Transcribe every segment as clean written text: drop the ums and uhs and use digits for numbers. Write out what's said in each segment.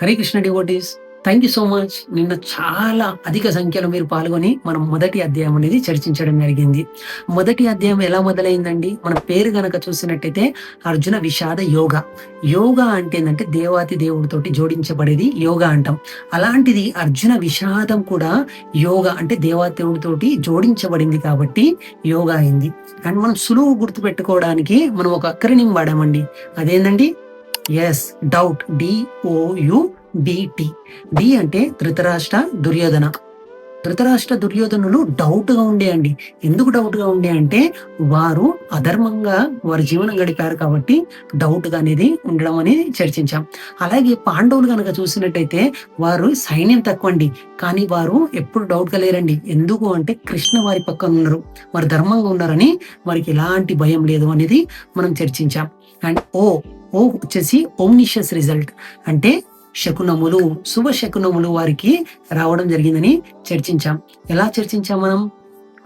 Hare Krishna devotees, thank you so much. నిన్న చాలా అధిక సంఖ్యలో మీరు పాల్గొని మనం మొదటి అధ్యాయం అనేది చర్చించడం జరిగింది. మొదటి అధ్యాయం ఎలా మొదలైందండి? మన పేరు గనక చూసినట్టయితే అర్జున విషాద యోగ. యోగా అంటే ఏందంటే దేవాతి దేవుడితోటి జోడించబడేది యోగా అంటాం. అలాంటిది అర్జున విషాదం కూడా యోగా అంటే దేవాతి దేవుడితోటి జోడించబడింది కాబట్టి యోగా అయింది. అండ్ మనం సులువు గుర్తుపెట్టుకోవడానికి మనం ఒక అక్రనిం వాడామండి. అదేందండి? Yes, doubt. DOUBT. డి అంటే ధృతరాష్ట్ర, దుర్యోధన. ధృతరాష్ట్ర, దుర్యోధనులు డౌట్‌గా ఉండేయండి. ఎందుకు డౌట్‌గా ఉండే అంటే వారు అధర్మంగా వారి జీవనం గడిపారు కాబట్టి డౌట్‌గా అనేది ఉండడం అనేది చర్చించాం. అలాగే పాండవులు గనక చూసినట్టయితే వారు సైన్యం తక్కువండి. కానీ వారు ఎప్పుడు డౌట్‌గా లేరండి. ఎందుకు అంటే కృష్ణ వారి పక్కన ఉన్నారు. వారు ధర్మంగా ఉన్నారని వారికి ఎలాంటి భయం లేదు అనేది మనం చర్చించాం. అండ్ ఓ వచ్చేసి ఓమ్నిషియస్ రిజల్ట్ అంటే శకునములు, శుభ శకునములు వారికి రావడం జరిగిందని చర్చించాం. ఎలా చర్చించాం మనం?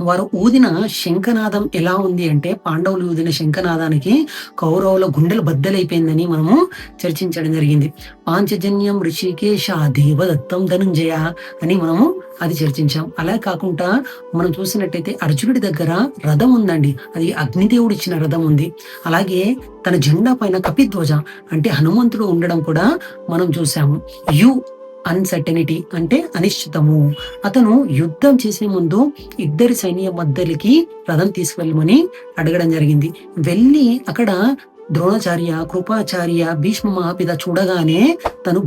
వారు ఊదిన శంఖనాదం ఎలా ఉంది అంటే పాండవులు ఊదిన శంఖనాదానికి కౌరవుల గుండెలు బద్దలైపోయిందని మనము చర్చించడం జరిగింది. పాంచజన్యం ఋషికేశ దేవదత్తం ధనుంజయ అని మనము అది చర్చించాం. అలా కాకుండా మనం చూసినట్టయితే అర్జునుడి దగ్గర రథం ఉందండి. అది అగ్నిదేవుడు ఇచ్చిన రథం ఉంది. అలాగే తన జెండా పైన కపిధ్వజ అంటే హనుమంతుడు ఉండడం కూడా మనం చూసాము. అన్సర్టనిటీ అంటే అనిశ్చితము. అతను యుద్ధం చేసే ముందు ఇద్దరి సైన్య మధ్యలోకి రథం తీసుకెళ్ళమని అడగడం జరిగింది. వెళ్ళి అక్కడ ద్రోణాచార్య, కృపాచార్య, భీష్మ మహాపిత చూడగానే తను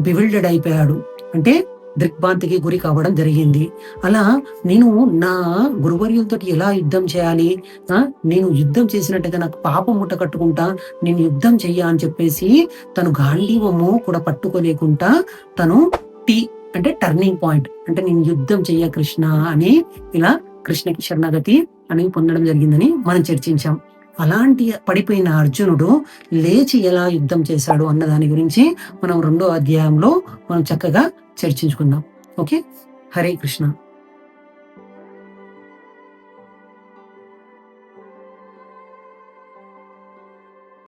బివిల్డెడ్ అయిపోయాడు. అంటే దిగ్భ్రాంతికి గురి కావడం జరిగింది. అలా నేను నా గురువర్యులతో ఎలా యుద్ధం చేయాలి, నేను యుద్ధం చేసినట్టయితే నాకు పాపం ముట్ట కట్టుకుంటా, నేను యుద్ధం చెయ్య అని చెప్పేసి తను గాంధీవము కూడా పట్టుకోలేకుండా తను అంటే టర్నింగ్ పాయింట్ అంటే నేను యుద్ధం చెయ్య కృష్ణ అని ఇలా కృష్ణకి శరణాగతి అని పొందడం జరిగిందని మనం చర్చించాం. అలాంటి పడిపోయిన అర్జునుడు లేచి ఎలా యుద్ధం చేశాడు అన్న దాని గురించి మనం 2వ అధ్యాయంలో మనం చక్కగా చర్చించుకుందాం. ఓకే, హరే కృష్ణ.